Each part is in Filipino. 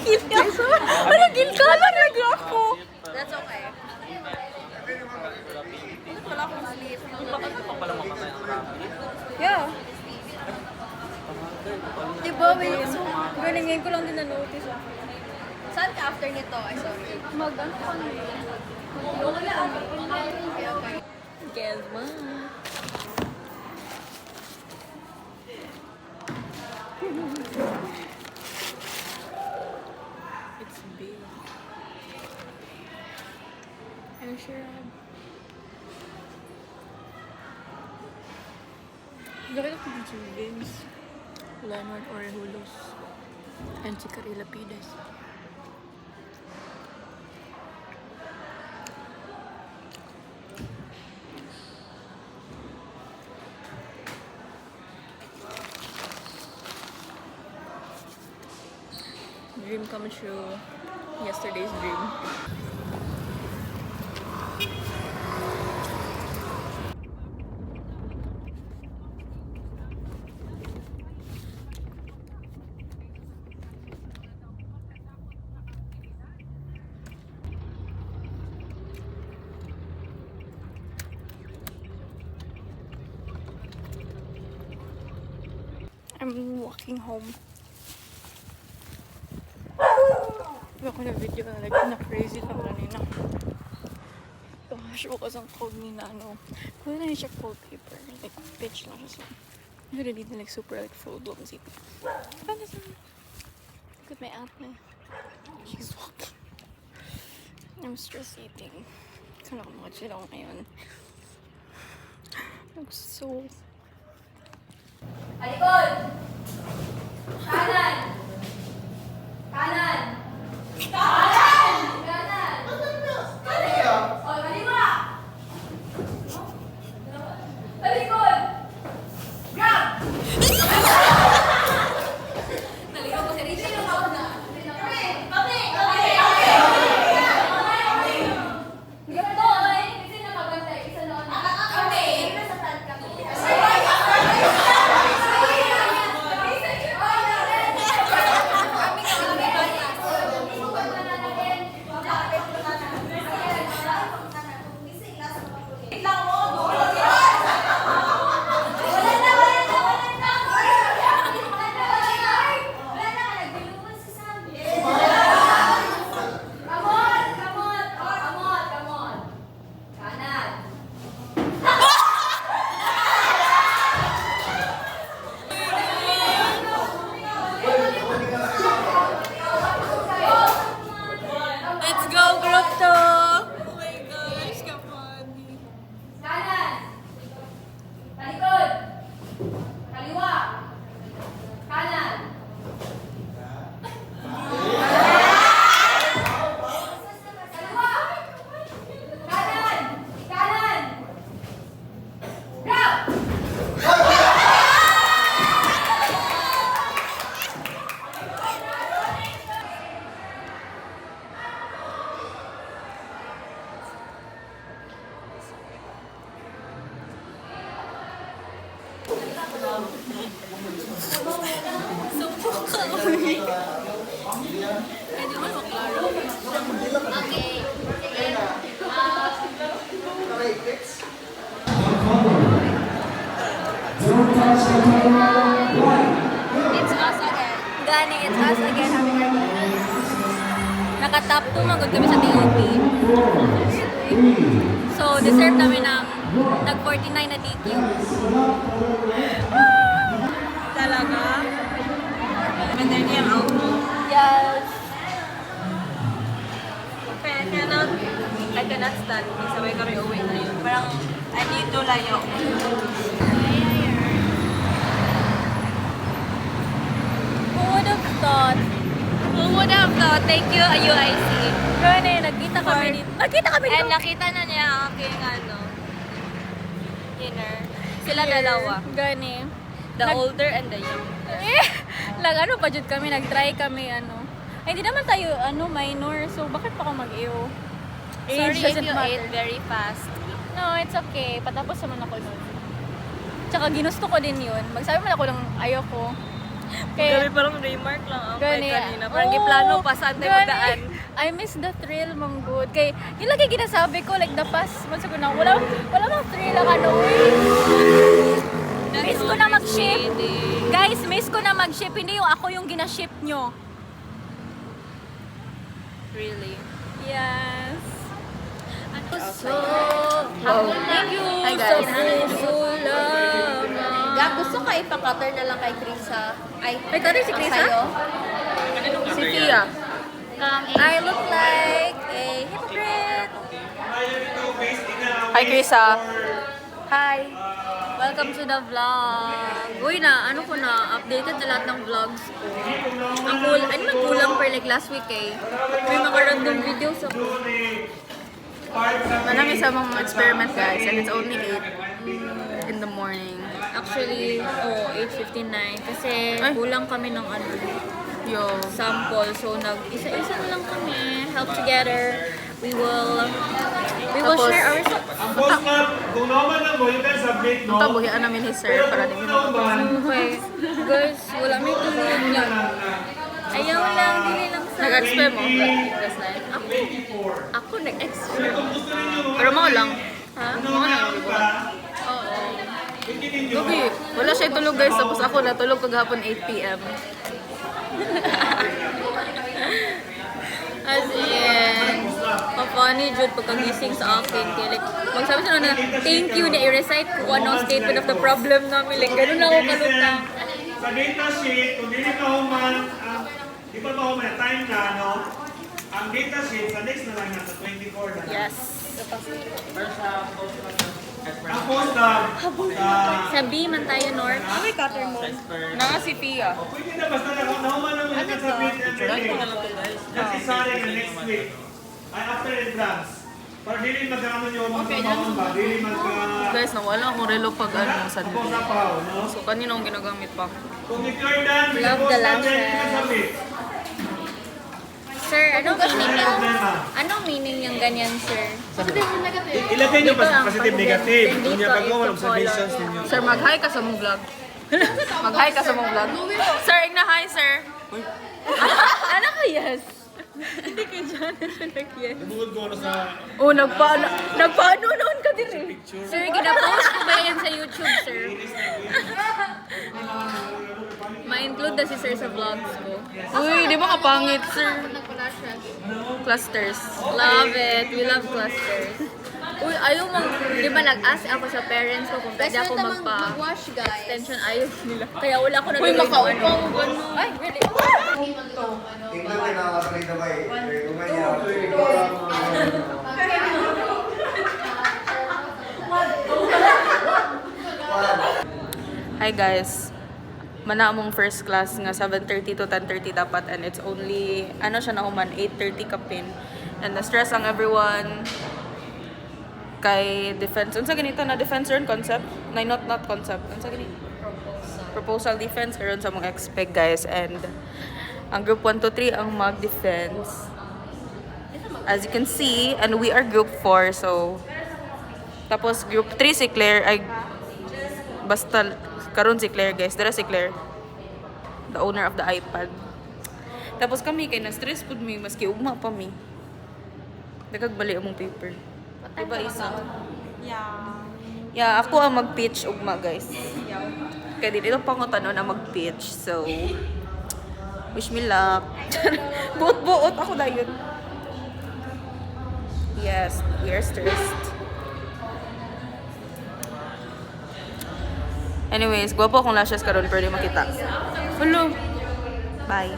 Gil ka? Ano gil ka? Nalagay ako. That's okay. Wala akong sleep. Yeah. Diba, wait. So, galing ko lang din na-notice. Saan ka after nito? Ay, sorry. Mag-ano ka na Okay, okay. Guess what? It's big. I'm sure Nakita ko si Vince, Leonard Orejulos, and si Carrie Lapides. Dream come true. Yesterday's dream. I'm walking home. Ako na video na like na crazy lang kanina. Gosh, bukas ang cold ni Nano. Wala na siya cold paper. Like pitch lang siya. So, hindi na like super like full blown city. Look at my ate. She's walking. I'm stress eating. Sana ako makachill ako ngayon. I'm so... Alikod! Kanan! Kanan! Kanan! Kanan! O, kaliwa! Talikod! Grab! Talikod ko si Richie yung tawag na. Kami! Kami! Kami! Ganito, ay! Kasi nakabantay. Isa noon. Kami! Nasa saan kami? Let's go, group talk! Oh my gosh, kapani. Kanan. Talikod. Kaliwa. Kanan. Kaliwa. Kanan. Kanan. Grab. Okay. It's us again. Gani, it's us again. Happy birthday. Naka-top 2 magod kami sa TOP. So, deserve namin ng nag-49 na DQ. Talaga? Maganda niya ang outfit. Yes. I cannot stand. Sabay kami uwi na yun. Parang, I need to layo. Who would have thought? Who would have thought? Thank you, UIC. Gani, nagkita kami dito. Nagkita kami dito. And nakita na niya ang aking dinner. Sila dalawa. Gani. The older and the young. Ano pa jud kami, nag-try kami, Ay, hindi naman tayo, minor. So, bakit pa ako mag-iyo? Sorry if doesn't you matter. ate very fast. No, it's okay. Patapos naman ako nun. Tsaka ginusto ko din yun. Magsabi man ako ng ayoko. Grabe, parang remark lang ang Gani, kanina. Parang giplano pa saan tayo gani. magdaan. I miss the thrill, mong good. Kay, yun lagi ginasabi ko, like the past months ago na, wala mang thrill ang ano eh. Miss ko na mag-ship. Guys, miss ko na mag-ship. Hindi yung ako yung gina-ship nyo. Really? Yes. So, Thank you. Hi, guys. Gab, gusto ka ipa-cutter na lang kay Krisa? Ay, cutter si Krisa? sa'yo? Si Tia. I look like a hypocrite. Hi, Krisa. Hi. Welcome to the vlog. Uy na, ano ko na, updated na lahat ng vlogs ko. Ang ano man kulang per like last week eh. May mga random videos ako. Manami sa mga experiment, guys, and it's only 8 in the morning. Actually, 8:59 kasi Ay. kulang kami ng ano, Yo. sample. So isa-isa na lang kami. Help together. We will Tapos, share our stuff. Ang post na, kung naman lang mo, you can submit, no? Ito, buhian namin ni Sir para di mo Okay. Guys, wala may tulog niya. Ayaw lang, dili lang sa... Nag-explain mo last night. Ako nag-extra. Pero mo lang. Ha? Mo lang. Oo. Gabi. Wala siya tulog, guys. Tapos ako natulog kagahapon 8 p.m. As in, pa-funny jud pagkagising sa akin. Kaya like, magsabi siya na, thank you na i-recite ko ano statement of the problem namin. Like, ganun na ako kalutang. Sa data sheet, kung hindi ka human, di pa human, time na, no? Ang data sheet, sa next na lang nasa 24 na lang. Yes. Tapos Sa B man tayo, North. May cutter mo. Nanga si Tia. pwede na basta nahuman lang mo yung submit and then just isaring ang next week. Ay, after exams. Para dili magkano nyo magkakaon ba? Dili magka... Guys, nawala akong relo pag ano, Sunday. Tapos na pa, no? So, kanina akong ginagamit pa. Kung if you're done, Love the lunches. submit. Sir, anong meaning yung... Problema. Anong meaning yung ganyan, sir? Ilagay nyo Dito ang positive, pag- negative. dito Kung niya pag ito observations color. ninyo. Sir, mag-hi ka sa mong vlog. Mag-hi ka sa mong vlog. Sir, igna-hi, sir. Ano ka yes? Hindi kay Jonathan nag-yes. Bukod ko ano sa... Oh, nagpaano noon ka din eh. Sir, gina-post ko ba yan sa YouTube, sir? Ma-include na si sir sa vlogs ko. Uy, di ba kapangit, sir? Clusters. Love it. We love clusters. Uy, ayaw mong... Di ba nag-ask ako sa parents ko kung pwede ako mag-wash, guys. extension ayaw nila. Kaya wala ako Uy, natuloy ng makaupang ano. ano. Ay, really? Tingnan din ang kapatid na ba eh. Gumanya. Hi guys. Mana among first class nga 7:30 to 10:30 dapat and it's only ano siya na human 8:30 kapin. And na-stress ang everyone kay defense. Unsa ganito na defense ron concept? Not concept. Unsa ganito? Proposal defense karon sa mga expect guys and ang group 1 to 3 ang mag-defense. As you can see, and we are group 4 so tapos group 3 si Claire ay basta karon si Claire guys, dara si Claire, the owner of the iPad. Tapos kami kay na-stress pud mi maski ugma pa mi. Nagagbali among paper. Diba isa? Yeah, ako ang mag-pitch ugma guys. Kaya dito pangutan na mag-pitch. So wish me luck. Buot-buot ako dayon. Yes, we are stressed. Anyways, gwapo akong lashes karon pero di makita. Hello. Bye.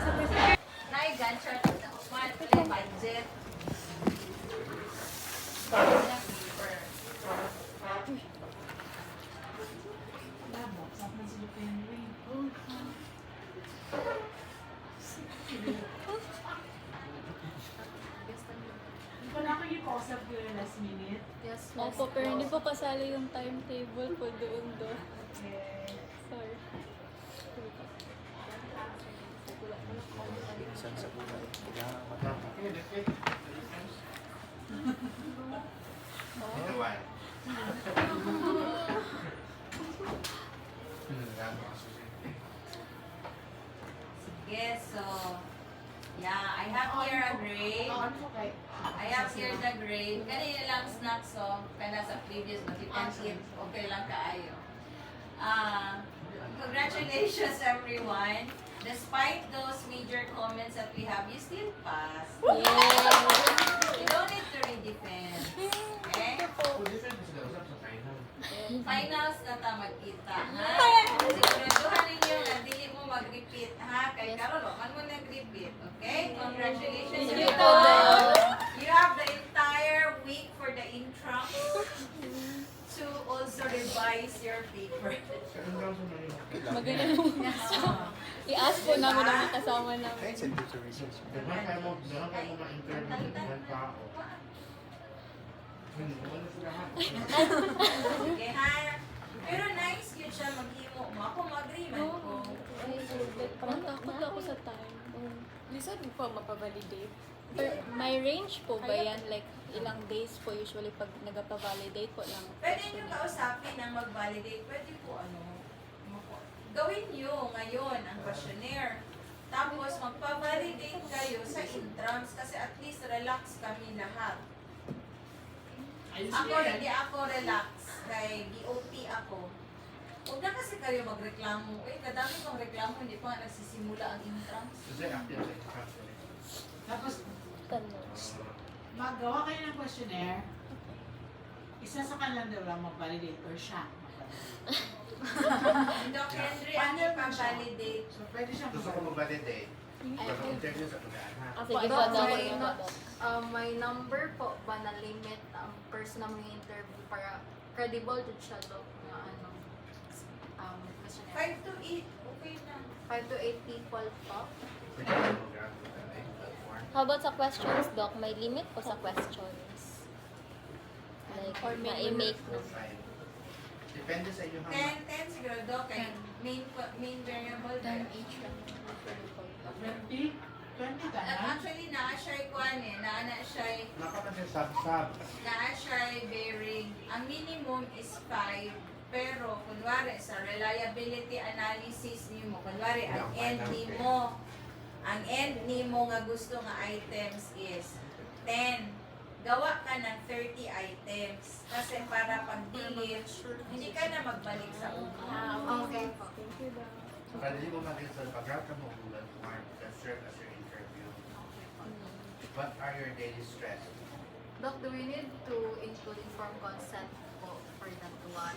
Opo, pero hindi po kasali yung timetable po doon do. Sorry. Yes, so, yeah, I have here a grade. I have here the grade. Kanina lang snack song, kana sa previous, but you can eat, okay lang kaayo. Congratulations everyone. Despite those major comments that we have, you still pass. You don't need to redefend. Okay? Finals na ta magkita, ha? Siguraduhan ninyo na dili mo mag-repeat, ha? Kay Karol, man mo nag-repeat, okay? Congratulations everyone. You have the entire week for the intrams to also revise your paper. Magaling po. I-ask po namin ang mga kasama namin. Kahit sa dito research. Okay, ha? Pero nice yun siya mag-imo mo. Ako mag-agreement ko. Parang takot ako sa time. Listen po, mapavalidate. May range po ba yan? Like, ilang days po usually pag nagpa-validate po lang? Pwede nyo kausapin ng mag-validate. Pwede po gawin nyo ngayon ang questionnaire. Tapos magpa-validate kayo sa intrams kasi at least relax kami lahat. Ako, hindi ako relax. Kay DOT ako. Huwag na kasi kayo magreklamo. Kadami kong reklamo, hindi pa nga nagsisimula ang intrams. Tapos, magawa kayo ng questionnaire. Isa sa kanila daw lang mag-validate or siya mag-validate. Doc Henry, ano pa-validate? So, pwede siyang Gusto ko mag-validate. Pero interview sa pagkaan ha. Sige po, Doc. May number po ba na limit ang person na may interview para credible to siya Doc na questionnaire? 5 to 8, okay na. 5 to 8 people po. Pwede ko mag-graph with the platform. How about sa questions, Doc? May limit po sa questions. Like, Or may ma-make na. Depende sa iyo ha. 10 siguro, Doc. Kay main variable. 10 each lang. 20? 20 ka na? Actually, naa siya kuan eh. Naa siya Napaka sub-sub. naa siya bearing. Ang minimum is 5. Pero, kunwari, sa reliability analysis nimo, kunwari, ang end nimo nga gusto nga items is 10. Gawa ka ng 30 items. Kasi para pag-delete, hindi ka na magbalik sa una. Okay po. So, kada di mo mag-graph sa pag-graph ka mo Google Form that serve as your interview. What are your daily stress? Doc, do we need to include informed consent po for that one?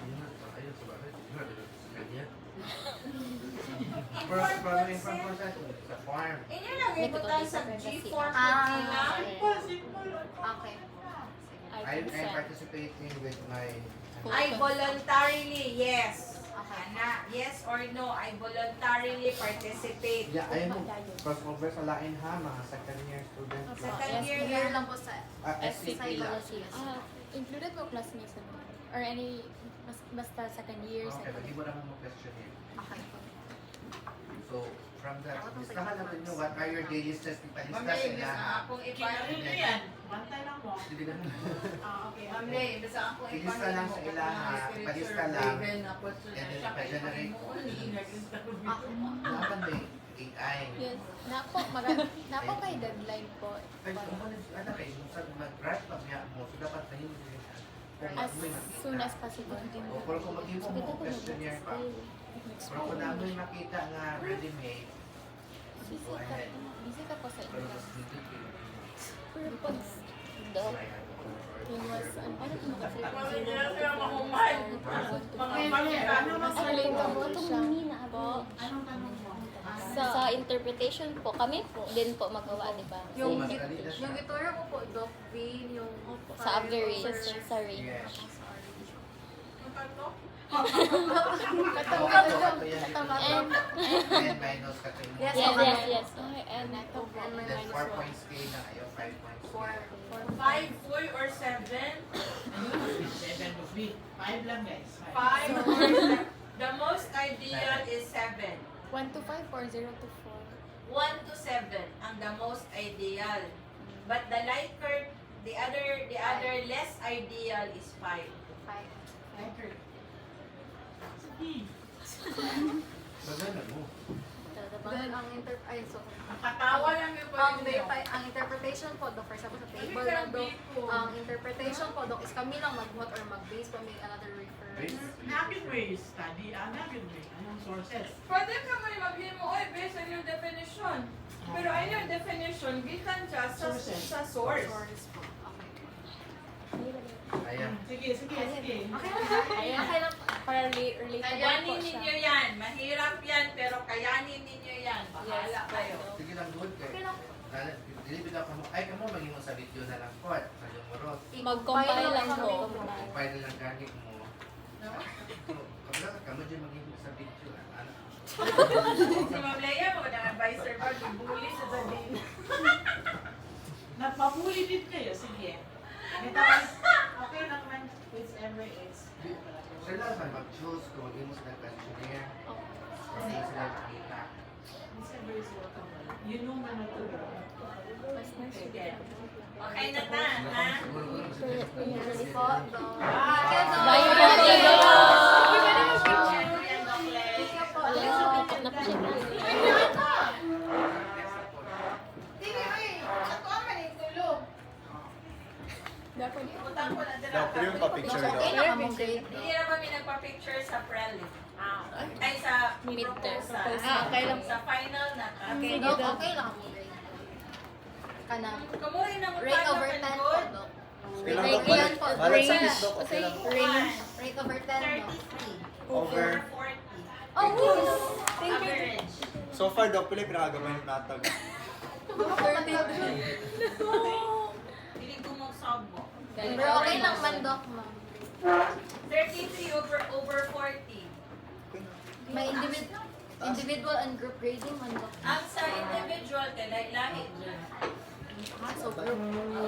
Ayun sa bakit? Sa kanya. Pero inform consent sa form. Inyo lang ibutan sa G4 Okay po. I'm participating with my I voluntarily, yes. Okay. Ana, yes or no, I voluntarily participate. Yeah, ayun mo. Cross-over sa lain ha, mga second year students. Second year Year lang. lang po sa SCP lang. Included po classmates naman? Or any, basta second year, Okay, second pwede mo naman mag-question yun. Okay po. So, from that, listahan natin nyo, what are your daily stress? Ipalista Mamay, sila. basta akong Ano ipan. yan? Bantay lang mo. Hindi na. Okay. Mamay, basta akong ipan. Ilista lang sa ilaha, ipalista lang. And then, ipa-generate. Dapat may AI. Yes. Napo kay deadline po. Ay, ano kayo, sa mag-write pa niya mo, so dapat na yun. Kung As may makita. soon as possible. O, pero kung mag-ibo mo, questionnaire pa. Pero kung namin makita nga ready-made, go ahead. Busy ka po sa Pero inyo. mas dito Pero pag, Doc, He was, ano po kasi? Okay, mali. Ano mas Relatable siya. Anong tanong mo? sa interpretation po, kami po din po magawa, di ba? Yung, mas dali na siya. yung ituro ko po, Doc Vin, yung Sa average, sa range. Yes. And, And minus ka kayo. Yes, yes. And ito po. Then 4 points kayo na kayo, 5 points. 5 full or 7? 7 to 3. 5 lang guys. 5 or 7. The most ideal is 7. 1 to 5 or 0 to 4? 1 to 7 ang the most ideal. But the lighter, the other less ideal is 5. 5. Record. Sige. Maganda mo. Then, ang Katawa lang yung ang interpretation po, Dok, for example, sa table na, Dok, ang interpretation po, Dok, is kami lang mag-what or mag-base pa may another reference. Naging way study, naging way. Anong sources? Pwede ka man maghimo, oy, based on your definition. Pero ay yung definition, gitan siya sa source. Source po. Okay. Ayan. Sige. Okay lang. Para relatable po Kayanin siya. ninyo yan. Mahirap yan, pero kayanin ninyo yan. Bahala kayo. Sige lang, good kay. Okay lang. Dilipid ako mo. Ay, kamo maging mo sa video na lang po. Sa yung murot. Mag-compile lang po. Kung pwede lang gamit mo. Kabila ka, kamo dyan maging mo sa video. Ano? Si Ma'am Leia, mga advisor ba, bubuli sa dadin. Nagpapuli din kayo, sige. Okay lang man, whichever is. Sila ba mag-choose kung maging mo sila questionnaire? Kasi sila nakita. Whichever is welcome. You know man na to. Sige. Okay na ta, ha? Siguro mo sa Yes question. po, Dok. Bye po, Thank you po, Dok. na po siya. Utang ko na dira. Dapat yung pa-picture daw. Okay lang ang grade. Hindi na kami nagpa-picture sa prelim. Ay, sa proposal. Okay lang. Sa final na. Okay, Dok, okay lang ang grade. Kanang Kamurin na mo rate over 10 po, Dok. Okay lang, Rate Dok. yan po. Balag sa Range. Dok, okay lang. Rate over 10, Dok. 33. Over. 40. Oh, Average. So far, Dok, pili pinakamay ng natag. 30. Hindi ko mong sub mo. Pero okay lang man, Dok, ma'am. 33 over 40. May individual and group grading man, Dok. Ang sa individual, kay lahi dyan. So, group.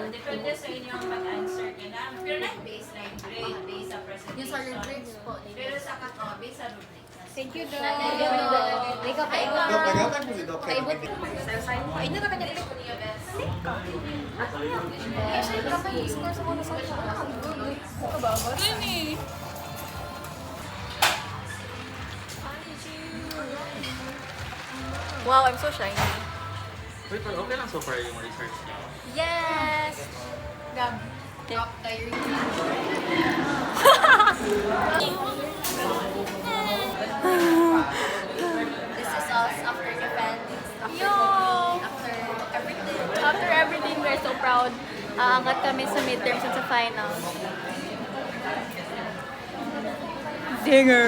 Depende sa inyong mag-answer ka na. Pero na baseline grade, based sa presentation. Yung sa rubrics po. Pero sa kato, based sa rubrics. Thank you, Doc. Thank you, Dok. Ikaw pa, Dok, nagatan mo si Dok. Paibot. Ay, na kanya dito ko niya, best. Wow, I'm so shiny. Wait, pero okay lang so far yung research niyo. Yes! Gab. Top tier. This is us after defense. After everything, we're so proud. Aangat kami sa midterms at sa finals. Zinger!